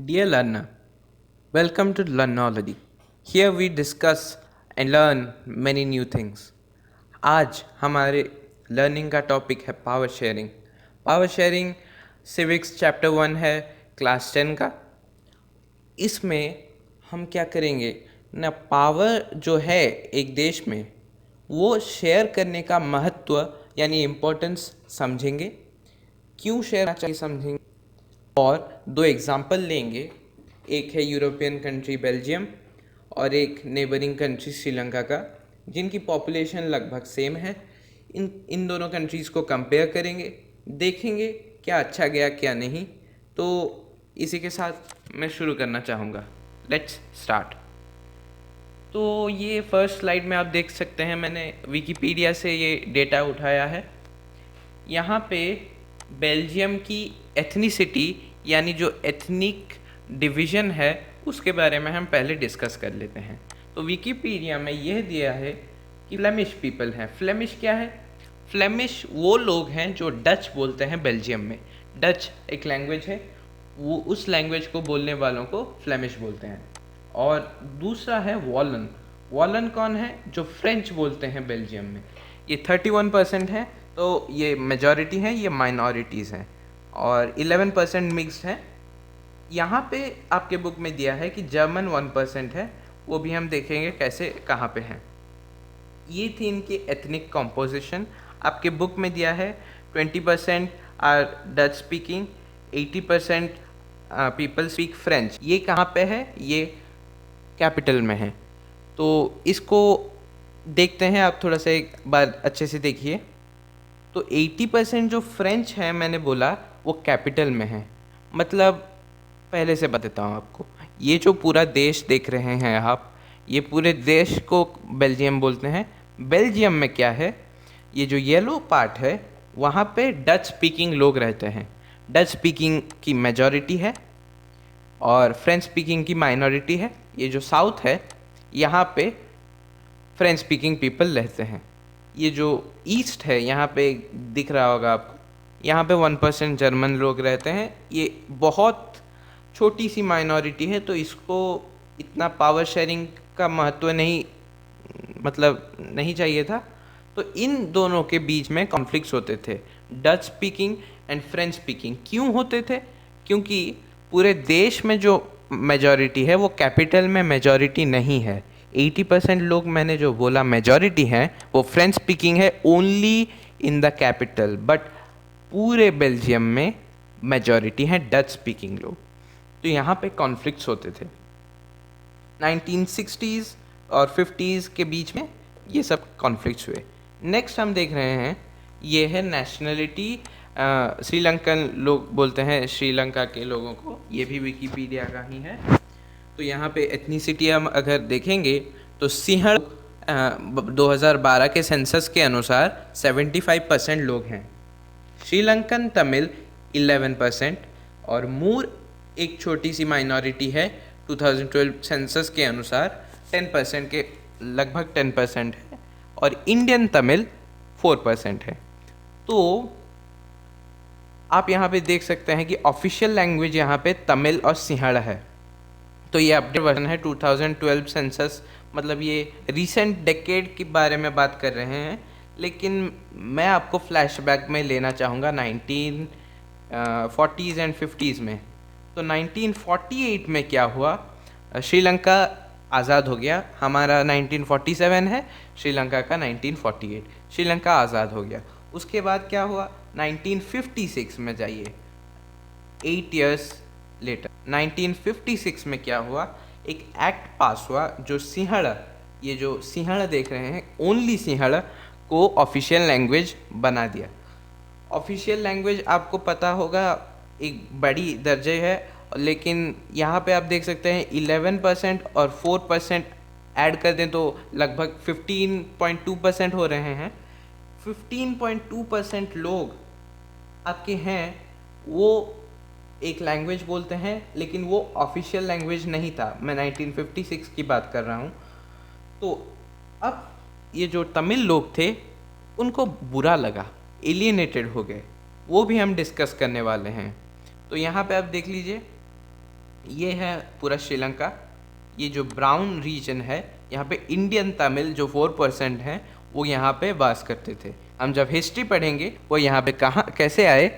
Dear learner, welcome to Learnology. Here we discuss and learn many new things. आज हमारे learning का topic है power sharing. Power sharing civics chapter 1 है class 10 का। इसमें हम क्या करेंगे ना, पावर जो है एक देश में वो शेयर करने का महत्व यानी इम्पोर्टेंस समझेंगे, क्यों शेयर चाहिए समझेंगे, और दो एग्जाम्पल लेंगे। एक है यूरोपियन कंट्री बेल्जियम और एक नेबरिंग कंट्री श्रीलंका का, जिनकी पॉपुलेशन लगभग सेम है। इन दोनों कंट्रीज़ को कंपेयर करेंगे, देखेंगे क्या अच्छा गया क्या नहीं। तो इसी के साथ मैं शुरू करना चाहूँगा। Let's start. तो ये फर्स्ट स्लाइड में आप देख सकते हैं, मैंने विकिपीडिया से ये डेटा उठाया है। यहाँ पे बेल्जियम की एथनिसिटी यानी जो एथनिक डिवीज़न है उसके बारे में हम पहले डिस्कस कर लेते हैं। तो विकिपीडिया में यह दिया है कि फ्लेमिश पीपल हैं। फ्लेमिश क्या है? फ्लेमिश वो लोग हैं जो डच बोलते हैं बेल्जियम में। डच एक लैंग्वेज है, वो उस लैंग्वेज को बोलने वालों को फ्लेमिश बोलते हैं। और दूसरा है वॉलन। वॉलन कौन है? जो फ्रेंच बोलते हैं बेल्जियम में। ये 31% है, तो ये मेजॉरिटी है, ये माइनॉरिटीज़ हैं, और 11% मिक्स्ड है। यहाँ पे आपके बुक में दिया है कि जर्मन 1% है, वो भी हम देखेंगे कैसे कहाँ पे हैं। ये थी इनकी एथनिक कॉम्पोजिशन। आपके बुक में दिया है 20% are Dutch speaking, 80% people speak French. ये कहाँ पे है? ये कैपिटल में है। तो इसको देखते हैं, आप थोड़ा सा एक बार अच्छे से देखिए। तो 80% जो फ्रेंच है मैंने बोला वो कैपिटल में है। मतलब पहले से बताता हूँ आपको, ये जो पूरा देश देख रहे हैं आप, ये पूरे देश को बेल्जियम बोलते हैं। बेल्जियम में क्या है, ये जो येलो पार्ट है वहाँ पे डच स्पीकिंग लोग रहते हैं। डच स्पीकिंग की मेजॉरिटी है और फ्रेंच स्पीकिंग की माइनॉरिटी है। ये जो साउथ है यहाँ पे फ्रेंच स्पीकिंग पीपल रहते हैं। ये जो ईस्ट है यहाँ पे दिख रहा होगा आपको, यहाँ पे 1% जर्मन लोग रहते हैं। ये बहुत छोटी सी माइनॉरिटी है, तो इसको इतना पावर शेयरिंग का महत्व नहीं चाहिए था। तो इन दोनों के बीच में कॉन्फ्लिक्ट्स होते थे, Dutch speaking and French speaking. क्यों होते थे? क्योंकि पूरे देश में जो मेजॉरिटी है वो कैपिटल में मेजॉरिटी नहीं है। 80% लोग मैंने जो बोला मेजॉरिटी हैं वो फ्रेंच स्पीकिंग है only in the capital, but पूरे बेल्जियम में मेजॉरिटी है डच स्पीकिंग लोग। तो यहाँ पे कॉन्फ्लिक्ट्स होते थे 1960s और 50s के बीच में, ये सब कॉन्फ्लिक्ट्स हुए। नेक्स्ट हम देख रहे हैं, ये है नेशनलिटी। श्रीलंकन लोग बोलते हैं श्रीलंका के लोगों को, ये भी विकिपीडिया का ही है। तो यहाँ पे एथनिसिटी हम अगर देखेंगे तो सिंहड़ 2012 के सेंसस के अनुसार 75% लोग हैं। श्रीलंकन तमिल 11% और मूर एक छोटी सी माइनॉरिटी है। 2012 सेंसस के अनुसार 10% के लगभग 10% है, और इंडियन तमिल 4% है। तो आप यहाँ पे देख सकते हैं कि ऑफिशियल लैंग्वेज यहाँ पे तमिल और सिंहड़ है। तो ये अपडेट वर्जन है 2012 सेंसस, मतलब ये रीसेंट डेकेड के बारे में बात कर रहे हैं। लेकिन मैं आपको फ्लैशबैक में लेना चाहूँगा 1940s एंड 50s में। तो 1948 में क्या हुआ, श्रीलंका आज़ाद हो गया। हमारा 1947 है, श्रीलंका का 1948। श्रीलंका आज़ाद हो गया। उसके बाद क्या हुआ, 1956 में जाइए, 8 इयर्स लेटर 1956 में क्या हुआ, एक एक्ट पास हुआ जो सिंहड़, ये जो सिंहड़ देख रहे हैं ओनली सिंहड़ को ऑफिशियल लैंग्वेज बना दिया। ऑफिशियल लैंग्वेज आपको पता होगा एक बड़ी दर्जे है, लेकिन यहाँ पे आप देख सकते हैं 11% और 4% ऐड कर दें तो लगभग 15.2% हो रहे हैं। 15.2% लोग आपके हैं वो एक लैंग्वेज बोलते हैं, लेकिन वो ऑफिशियल लैंग्वेज नहीं था। मैं 1956 की बात कर रहा हूँ। तो अब ये जो तमिल लोग थे उनको बुरा लगा, एलियनेटेड हो गए, वो भी हम डिस्कस करने वाले हैं। तो यहाँ पे आप देख लीजिए, ये है पूरा श्रीलंका। ये जो ब्राउन रीजन है, यहाँ पे इंडियन तमिल जो 4% हैं वो यहाँ पे वास करते थे। हम जब हिस्ट्री पढ़ेंगे वो यहाँ पे कहाँ कैसे आए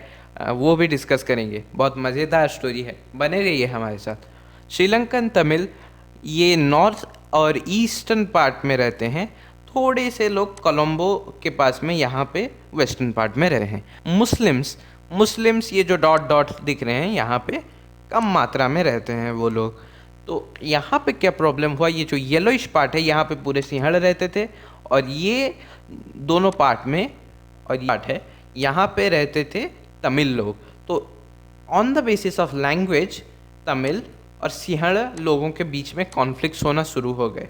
वो भी डिस्कस करेंगे। बहुत मज़ेदार स्टोरी है, बने रहिए हमारे साथ। श्रीलंकन तमिल ये नॉर्थ और ईस्टर्न पार्ट में रहते हैं। थोड़े से लोग कोलंबो के पास में यहाँ पे वेस्टर्न पार्ट में रहे हैं। मुस्लिम्स ये जो डॉट डॉट दिख रहे हैं यहाँ पे कम मात्रा में रहते हैं वो लोग। तो यहाँ पे क्या प्रॉब्लम हुआ, ये जो येलोइश पार्ट है यहाँ पे पूरे सिंहड़ रहते थे, और ये दोनों पार्ट में और ये पार्ट है यहाँ पे रहते थे तमिल लोग। तो on the basis of language Tamil और सिंहड़ लोगों के बीच में कॉन्फ्लिक्ट्स होना शुरू हो गए।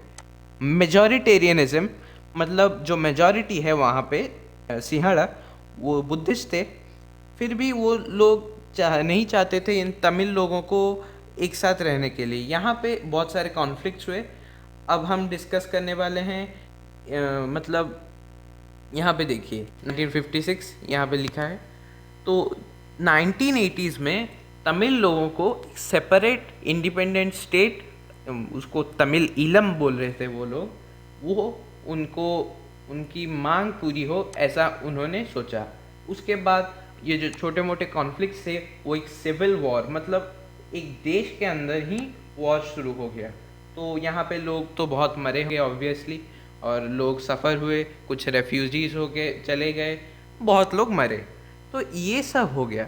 मेजॉरिटेरियनिज्म मतलब जो मेजॉरिटी है वहाँ पे सिंहड़ वो बुद्धिस्ट थे, फिर भी वो लोग नहीं चाहते थे इन तमिल लोगों को एक साथ रहने के लिए। यहाँ पे बहुत सारे कॉन्फ्लिक्ट्स हुए। अब हम डिस्कस करने वाले हैं मतलब यहाँ पे देखिए 1956 यहाँ पे लिखा है। तो 1980s में तमिल लोगों को एक सेपरेट इंडिपेंडेंट स्टेट, उसको तमिल ईलम बोल रहे थे वो लोग, वो उनको उनकी मांग पूरी हो ऐसा उन्होंने सोचा। उसके बाद ये जो छोटे मोटे कॉन्फ्लिक्ट्स थे वो एक सिविल वॉर मतलब एक देश के अंदर ही वॉर शुरू हो गया। तो यहाँ पे लोग तो बहुत मरे होंगे ऑब्वियसली, और लोग सफ़र हुए, कुछ रेफ्यूजीज़ हो के चले गए, बहुत लोग मरे। तो ये सब हो गया।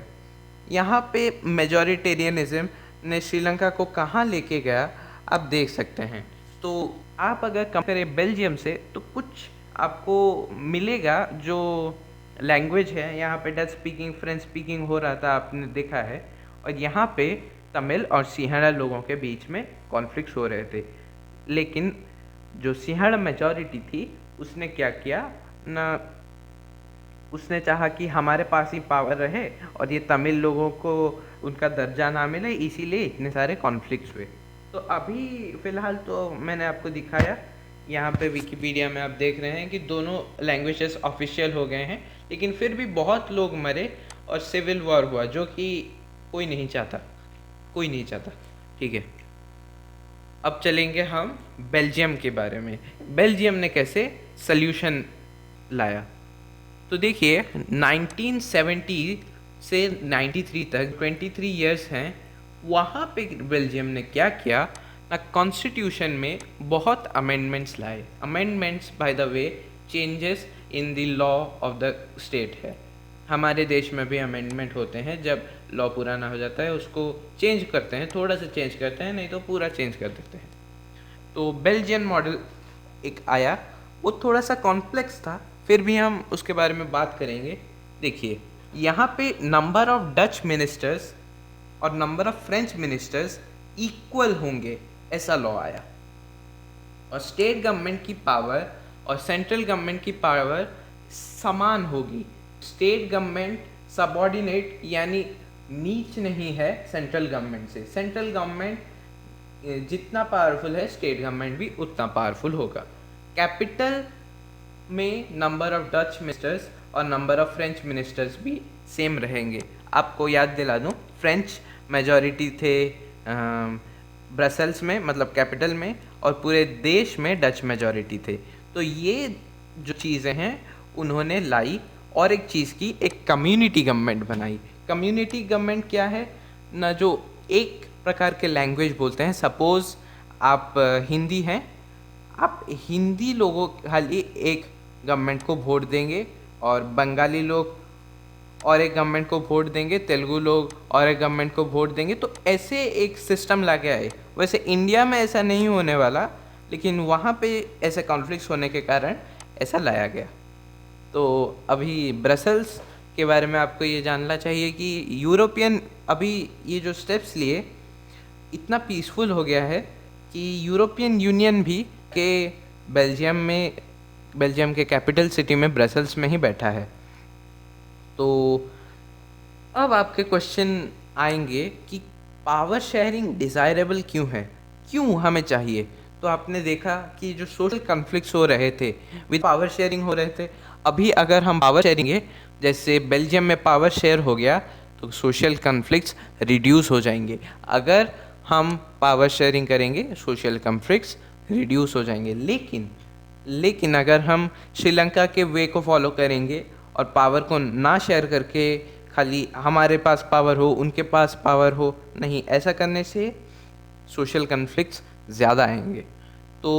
यहाँ पे मेजॉरिटेरियनिज्म ने श्रीलंका को कहाँ लेके गया आप देख सकते हैं। तो आप अगर कंपेयर बेल्जियम से तो कुछ आपको मिलेगा। जो लैंग्वेज है यहाँ पे डच स्पीकिंग फ्रेंच स्पीकिंग हो रहा था आपने देखा है, और यहाँ पे तमिल और सिंहड़ा लोगों के बीच में कॉन्फ्लिक्ट्स हो रहे थे। लेकिन जो सिंहड़ मेजॉरिटी थी उसने क्या किया ना, उसने चाहा कि हमारे पास ही पावर रहे और ये तमिल लोगों को उनका दर्जा ना मिले, इसीलिए इतने सारे कॉन्फ्लिक्ट्स हुए। तो अभी फ़िलहाल तो मैंने आपको दिखाया, यहाँ पे विकिपीडिया में आप देख रहे हैं कि दोनों लैंग्वेजेस ऑफिशियल हो गए हैं, लेकिन फिर भी बहुत लोग मरे और सिविल वॉर हुआ, जो कि कोई नहीं चाहता। ठीक है, अब चलेंगे हम बेल्जियम के बारे में। बेल्जियम ने कैसे सल्यूशन लाया। तो देखिए 1970 से 93 तक 23 इयर्स हैं। वहाँ पे बेल्जियम ने क्या किया ना, कॉन्स्टिट्यूशन में बहुत अमेंडमेंट्स लाए। Amendments by the way changes in the law of the state है। हमारे देश में भी अमेंडमेंट होते हैं, जब लॉ पुराना हो जाता है उसको चेंज करते हैं, थोड़ा सा चेंज करते हैं, नहीं तो पूरा चेंज कर देते हैं। तो बेल्जियन मॉडल एक आया, वो थोड़ा सा कॉम्प्लेक्स था, फिर भी हम उसके बारे में बात करेंगे। देखिए यहाँ पे नंबर ऑफ डच मिनिस्टर्स और number of French ministers equal होंगे, ऐसा लॉ आया। और स्टेट गवर्नमेंट की पावर और सेंट्रल गवर्नमेंट की पावर समान होगी। स्टेट गवर्नमेंट सबऑर्डिनेट यानी नीच नहीं है सेंट्रल गवर्नमेंट से। सेंट्रल गवर्नमेंट जितना पावरफुल है, स्टेट गवर्नमेंट भी उतना पावरफुल होगा। कैपिटल में नंबर ऑफ डच मिनिस्टर्स और नंबर ऑफ फ्रेंच मिनिस्टर्स भी सेम रहेंगे। आपको याद दिला दूं, फ्रेंच मेजॉरिटी थे ब्रसल्स में मतलब कैपिटल में, और पूरे देश में डच मेजॉरिटी थे। तो ये जो चीज़ें हैं उन्होंने लाई, और एक चीज़ की, एक कम्युनिटी गवर्नमेंट बनाई। कम्युनिटी गवर्नमेंट क्या है ना, जो एक प्रकार के लैंग्वेज बोलते हैं। सपोज़ आप हिंदी हैं, आप हिंदी लोगों खाली एक गवर्नमेंट को वोट देंगे, और बंगाली लोग और एक गवर्नमेंट को वोट देंगे, तेलुगु लोग और एक गवर्नमेंट को वोट देंगे। तो ऐसे एक सिस्टम ला के आए। वैसे इंडिया में ऐसा नहीं होने वाला, लेकिन वहाँ पे ऐसे कॉन्फ्लिक्ट्स होने के कारण ऐसा लाया गया। तो अभी ब्रसल्स के बारे में आपको ये जानना चाहिए कि यूरोपियन अभी ये जो स्टेप्स लिए इतना पीसफुल हो गया है कि यूरोपियन यूनियन भी के बेल्जियम के कैपिटल सिटी में ब्रसल्स में ही बैठा है। तो अब आपके क्वेश्चन आएंगे कि पावर शेयरिंग डिज़ायरेबल क्यों है, क्यों हमें चाहिए। तो आपने देखा कि जो सोशल कॉन्फ्लिक्ट्स हो रहे थे विद पावर शेयरिंग हो रहे थे। अभी अगर हम पावर शेयरिंग जैसे बेल्जियम में पावर शेयर हो गया तो सोशल कॉन्फ्लिक्ट्स रिड्यूस हो जाएंगे। अगर हम पावर शेयरिंग करेंगे, सोशल कॉन्फ्लिक्ट्स रिड्यूस हो जाएंगे। लेकिन अगर हम श्रीलंका के वे को फॉलो करेंगे और पावर को ना शेयर करके खाली हमारे पास पावर हो उनके पास पावर हो, नहीं, ऐसा करने से सोशल कन्फ्लिक्ट्स ज़्यादा आएंगे। तो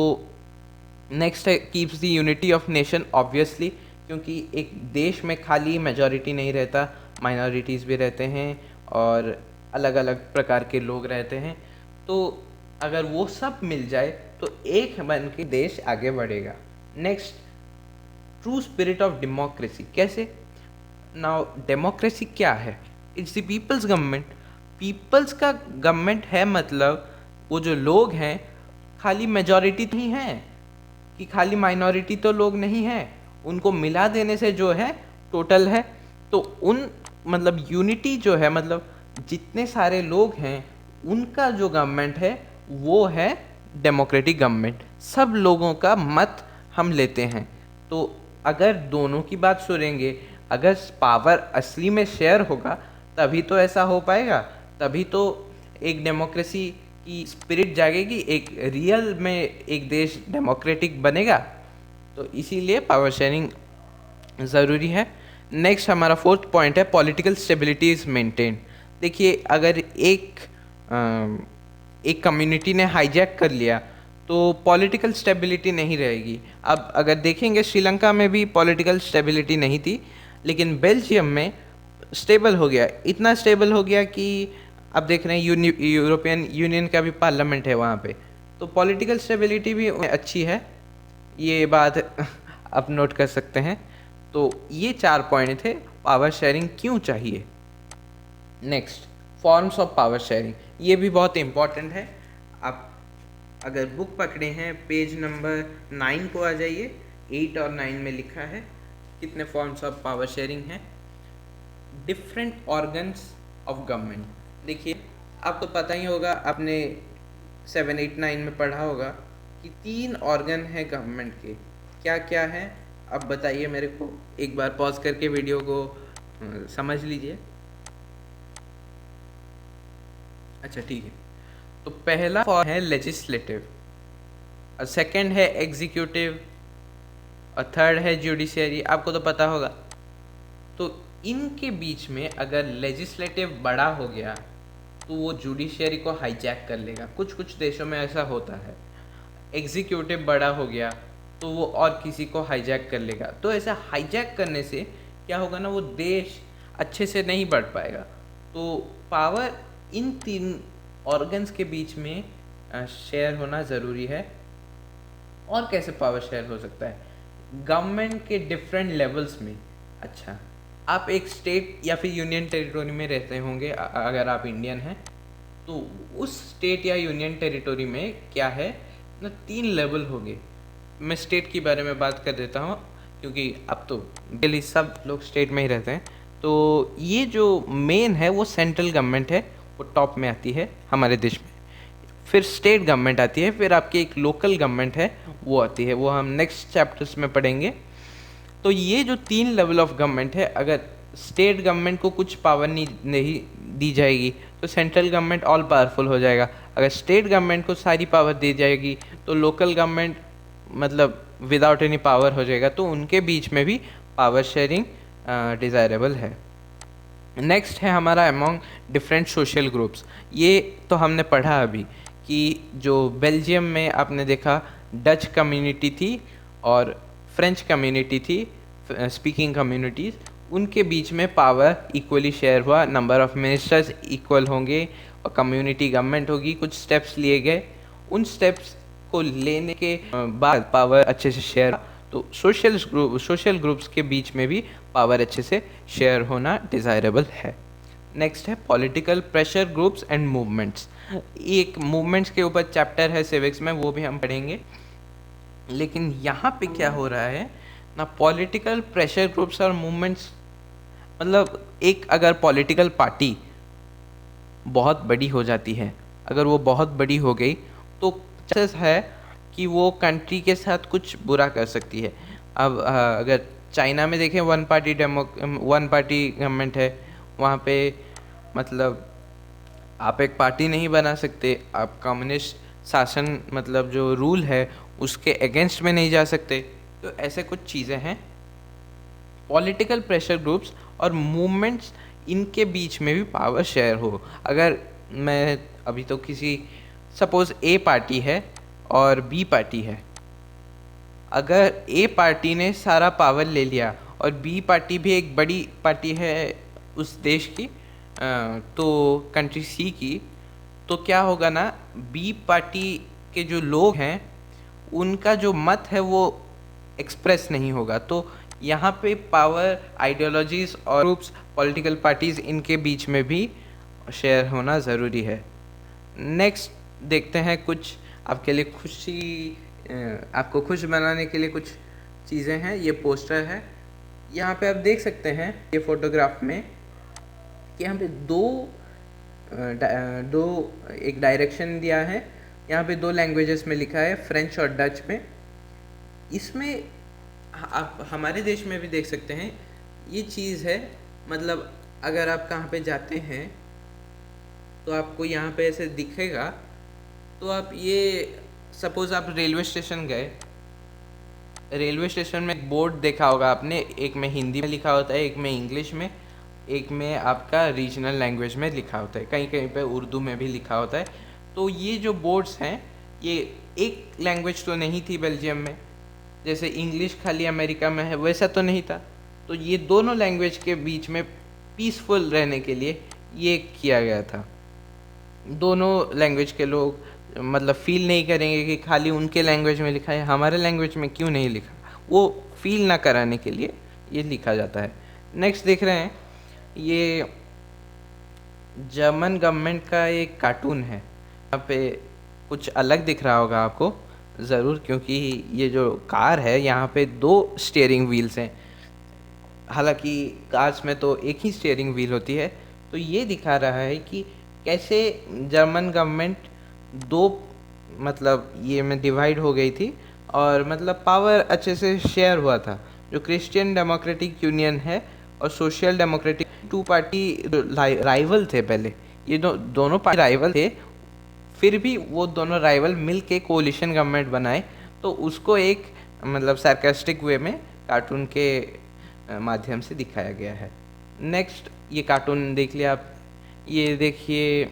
नेक्स्ट है keeps the unity of nation, obviously, क्योंकि एक देश में खाली मेजॉरिटी नहीं रहता, माइनॉरिटीज़ भी रहते हैं और अलग अलग प्रकार के लोग रहते हैं। तो अगर वो सब मिल जाए तो एक बन के देश आगे बढ़ेगा। Next, true spirit of democracy. कैसे? नाउ डेमोक्रेसी क्या है? It's the people's government. People's का गवर्नमेंट है, मतलब वो जो लोग हैं खाली मेजॉरिटी नहीं है कि खाली माइनॉरिटी तो लोग नहीं हैं, उनको मिला देने से जो है टोटल है। तो उन मतलब यूनिटी जो है, मतलब जितने सारे लोग हैं उनका जो गवर्नमेंट है वो है डेमोक्रेटिक गवर्नमेंट। सब लोगों का मत हम लेते हैं। तो अगर दोनों की बात सुनेंगे, अगर पावर असली में शेयर होगा तभी तो ऐसा हो पाएगा, तभी तो एक डेमोक्रेसी की स्पिरिट जागेगी, एक रियल में एक देश डेमोक्रेटिक बनेगा। तो इसीलिए पावर शेयरिंग ज़रूरी है। नेक्स्ट हमारा फोर्थ पॉइंट है पॉलिटिकल स्टेबिलिटी इज़ मेंटेन। देखिए, अगर एक कम्युनिटी ने हाईजैक कर लिया तो पॉलिटिकल स्टेबिलिटी नहीं रहेगी। अब अगर देखेंगे श्रीलंका में भी पॉलिटिकल स्टेबिलिटी नहीं थी, लेकिन बेल्जियम में स्टेबल हो गया, इतना स्टेबल हो गया कि अब देख रहे हैं यूरोपियन यूनियन का भी पार्लियामेंट है वहाँ पे। तो पॉलिटिकल स्टेबिलिटी भी अच्छी है, ये बात आप नोट कर सकते हैं। तो ये 4 पॉइंट थे पावर शेयरिंग क्यों चाहिए। Next, forms of power sharing, ये भी बहुत इम्पॉर्टेंट है। आप अगर बुक पकड़े हैं पेज नंबर 9 को आ जाइए, 8 और 9 में लिखा है कितने फॉर्म्स ऑफ पावर शेयरिंग हैं। Different organs of government. देखिए, आपको पता ही होगा, आपने 7, 8, 9 में पढ़ा होगा कि 3 ऑर्गन है गवर्नमेंट के। क्या क्या है अब बताइए मेरे को, एक बार पॉज करके वीडियो को समझ लीजिए। अच्छा, ठीक है। तो पहला फॉर्म है लेजिस्लेटिव, और सेकंड है एग्जीक्यूटिव, और थर्ड है जुडिशियरी। आपको तो पता होगा। तो इनके बीच में अगर लेजिस्लेटिव बड़ा हो गया तो वो जुडिशियरी को हाईजैक कर लेगा। कुछ कुछ देशों में ऐसा होता है। एग्जीक्यूटिव बड़ा हो गया तो वो और किसी को हाईजैक कर लेगा। तो ऐसा हाईजैक करने से क्या होगा ना, वो देश अच्छे से नहीं बढ़ पाएगा। तो पावर इन 3 ऑर्गन्स के बीच में शेयर होना ज़रूरी है। और कैसे पावर शेयर हो सकता है? गवर्नमेंट के डिफरेंट लेवल्स में। अच्छा, आप एक स्टेट या फिर यूनियन टेरिटोरी में रहते होंगे, अगर आप इंडियन हैं तो उस स्टेट या यूनियन टेरिटोरी में क्या है ना, 3 लेवल होंगे। मैं स्टेट के बारे में बात कर देता हूँ क्योंकि अब तो डेली सब लोग स्टेट में ही रहते हैं। तो ये जो मेन है वो सेंट्रल गवर्नमेंट है, वो टॉप में आती है हमारे देश में। फिर स्टेट गवर्नमेंट आती है, फिर आपकी एक लोकल गवर्नमेंट है वो आती है, वो हम नेक्स्ट चैप्टर्स में पढ़ेंगे। तो ये जो 3 लेवल ऑफ गवर्नमेंट है, अगर स्टेट गवर्नमेंट को कुछ पावर नहीं दी जाएगी तो सेंट्रल गवर्नमेंट ऑल पावरफुल हो जाएगा। अगर स्टेट गवर्नमेंट को सारी पावर दी जाएगी तो लोकल गवर्नमेंट मतलब विदाउट एनी पावर हो जाएगा। तो उनके बीच में भी पावर शेयरिंग डिज़ायरेबल है। नेक्स्ट है हमारा अमॉन्ग डिफरेंट सोशल ग्रुप्स। ये तो हमने पढ़ा अभी कि जो बेल्जियम में आपने देखा डच कम्युनिटी थी और फ्रेंच कम्युनिटी थी, स्पीकिंग कम्युनिटीज़, उनके बीच में पावर इक्वली शेयर हुआ, नंबर ऑफ मिनिस्टर्स इक्वल होंगे और कम्युनिटी गवर्नमेंट होगी। कुछ स्टेप्स लिए गए, उन स्टेप्स को लेने के बाद पावर अच्छे से शेयर। तो सोशल ग्रुप्स के बीच में भी पावर अच्छे से शेयर होना डिज़ायरेबल है। नेक्स्ट है political pressure groups and movements. एक मूवमेंट्स के ऊपर चैप्टर है सिविक्स में, वो भी हम पढ़ेंगे। लेकिन यहाँ पे क्या हो रहा है ना, पॉलिटिकल प्रेशर ग्रुप्स और मूवमेंट्स, मतलब एक अगर पॉलिटिकल पार्टी बहुत बड़ी हो जाती है, अगर वो बहुत बड़ी हो गई तो चांसेस है कि वो कंट्री के साथ कुछ बुरा कर सकती है। अब अगर चाइना में देखें, वन पार्टी गवर्नमेंट है वहाँ पे, मतलब आप एक पार्टी नहीं बना सकते, आप कम्युनिस्ट शासन मतलब जो रूल है उसके अगेंस्ट में नहीं जा सकते। तो ऐसे कुछ चीज़ें हैं। पॉलिटिकल प्रेशर ग्रुप्स और मूवमेंट्स, इनके बीच में भी पावर शेयर हो। अगर मैं अभी तो किसी सपोज़ ए पार्टी है और बी पार्टी है, अगर ए पार्टी ने सारा पावर ले लिया और बी पार्टी भी एक बड़ी पार्टी है उस देश की, तो कंट्री सी की, तो क्या होगा ना, बी पार्टी के जो लोग हैं उनका जो मत है वो एक्सप्रेस नहीं होगा। तो यहाँ पे पावर आइडियोलॉजीज और ग्रुप्स, पॉलिटिकल पार्टीज, इनके बीच में भी शेयर होना ज़रूरी है। नेक्स्ट देखते हैं कुछ आपके लिए आपको खुश बनाने के लिए कुछ चीज़ें हैं। ये पोस्टर है, यहाँ पे आप देख सकते हैं ये फोटोग्राफ में कि यहाँ पे दो एक डायरेक्शन दिया है। यहाँ पे 2 लैंग्वेजेस में लिखा है, फ्रेंच और डच में। इसमें आप हमारे देश में भी देख सकते हैं ये चीज़ है। मतलब अगर आप कहाँ पे जाते हैं तो आपको यहाँ पे ऐसे दिखेगा। तो आप ये सपोज़ आप रेलवे स्टेशन गए, रेलवे स्टेशन में एक बोर्ड देखा होगा आपने, एक में हिंदी में लिखा होता है, एक में इंग्लिश में, एक में आपका रीजनल लैंग्वेज में लिखा होता है, कहीं कहीं पे उर्दू में भी लिखा होता है। तो ये जो बोर्ड्स हैं, ये एक लैंग्वेज तो नहीं थी बेल्जियम में, जैसे इंग्लिश खाली अमेरिका में है वैसा तो नहीं था। तो ये दोनों लैंग्वेज के बीच में पीसफुल रहने के लिए ये किया गया था। दोनों लैंग्वेज के लोग मतलब फील नहीं करेंगे कि खाली उनके लैंग्वेज में लिखा है, हमारे लैंग्वेज में क्यों नहीं लिखा, वो फील ना कराने के लिए ये लिखा जाता है। नेक्स्ट देख रहे हैं, ये जर्मन गवर्नमेंट का एक कार्टून है। यहाँ पे कुछ अलग दिख रहा होगा आपको ज़रूर, क्योंकि ये जो कार है यहाँ पे 2 स्टीयरिंग व्हील्स हैं। हालांकि कार्स में तो एक ही स्टीयरिंग व्हील होती है। तो ये दिखा रहा है कि कैसे जर्मन गवर्नमेंट 2 मतलब ये में डिवाइड हो गई थी और मतलब पावर अच्छे से शेयर हुआ था। जो क्रिश्चियन डेमोक्रेटिक यूनियन है और सोशल डेमोक्रेटिक, 2 पार्टी राइवल थे पहले। ये दोनों पार्टी राइवल थे, फिर भी वो दोनों राइवल मिल के कोलिशन गवर्नमेंट बनाए। तो उसको एक मतलब सार्कास्टिक वे में कार्टून के माध्यम से दिखाया गया है। नेक्स्ट ये कार्टून देख लिया आप, ये देखिए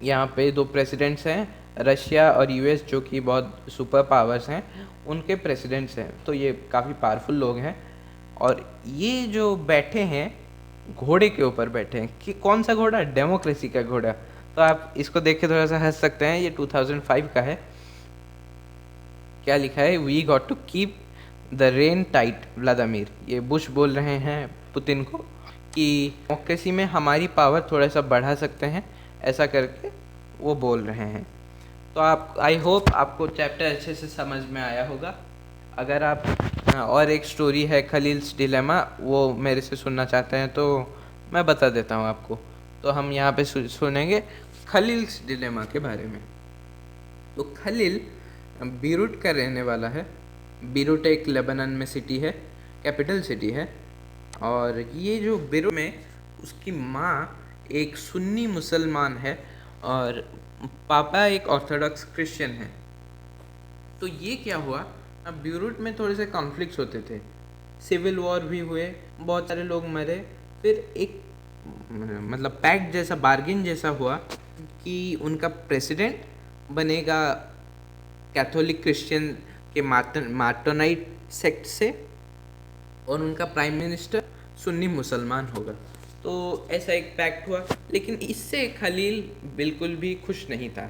यहाँ पे 2 प्रेसिडेंट्स हैं, रशिया और यूएस, जो कि बहुत सुपर पावर्स हैं, उनके प्रेसिडेंट्स हैं। तो ये काफ़ी पावरफुल लोग हैं। और ये जो बैठे हैं घोड़े के ऊपर बैठे हैं, कि कौन सा घोड़ा, डेमोक्रेसी का घोड़ा। तो आप इसको देख के थोड़ा सा हंस सकते हैं। ये 2005 का है। क्या लिखा है, we got to keep the rein tight Vladimir. ये बुश बोल रहे हैं पुतिन को कि डेमोक्रेसी में हमारी पावर थोड़ा सा बढ़ा सकते हैं, ऐसा करके वो बोल रहे हैं। तो आप, आई होप आपको चैप्टर अच्छे से समझ में आया होगा। अगर आप और एक स्टोरी है खलील्स डिलेमा, वो मेरे से सुनना चाहते हैं तो मैं बता देता हूँ आपको। तो हम यहाँ पे सुनेंगे खलील्स डिलेमा के बारे में। तो खलील बीरूट का रहने वाला है। बीरूट एक लेबनान में सिटी है, कैपिटल सिटी है। और ये जो बीरूट में, उसकी माँ एक सुन्नी मुसलमान है और पापा एक ऑर्थोडॉक्स क्रिश्चियन है। तो ये क्या हुआ, अब बीरूट में थोड़े से कॉन्फ्लिक्ट्स होते थे, सिविल वॉर भी हुए, बहुत सारे लोग मरे। फिर एक मतलब पैक्ट जैसा, बार्गिन जैसा हुआ कि उनका प्रेसिडेंट बनेगा कैथोलिक क्रिश्चियन के मार्टोनाइट सेक्ट से, और उनका प्राइम मिनिस्टर सुन्नी मुसलमान होगा। तो ऐसा एक पैक्ट हुआ। लेकिन इससे खलील बिल्कुल भी खुश नहीं था।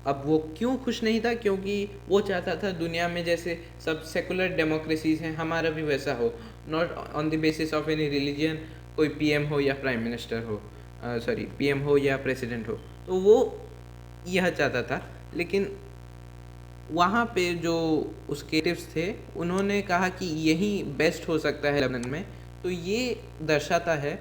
अब वो क्यों खुश नहीं था, क्योंकि वो चाहता था दुनिया में जैसे सब सेकुलर डेमोक्रेसीज हैं, हमारा भी वैसा हो, not on the basis of any religion, कोई पीएम हो या प्राइम मिनिस्टर हो, पीएम हो या प्रेसिडेंट हो। तो वो यह चाहता था। लेकिन वहाँ पे जो उसके टिप्स थे, उन्होंने कहा कि यही बेस्ट हो सकता है लेबनान में। तो ये दर्शाता है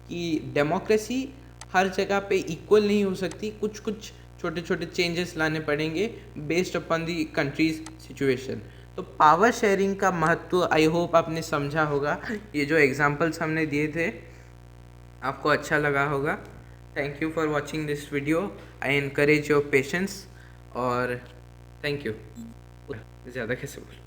कि डेमोक्रेसी हर जगह पे इक्वल नहीं हो सकती, कुछ कुछ छोटे छोटे चेंजेस लाने पड़ेंगे based upon the countries situation. तो पावर शेयरिंग का महत्व आई होप आपने समझा होगा। ये जो एग्जांपल्स हमने दिए थे आपको अच्छा लगा होगा। Thank you for watching this video. I encourage your patience और थैंक यू। ज़्यादा कैसे बोलूँ।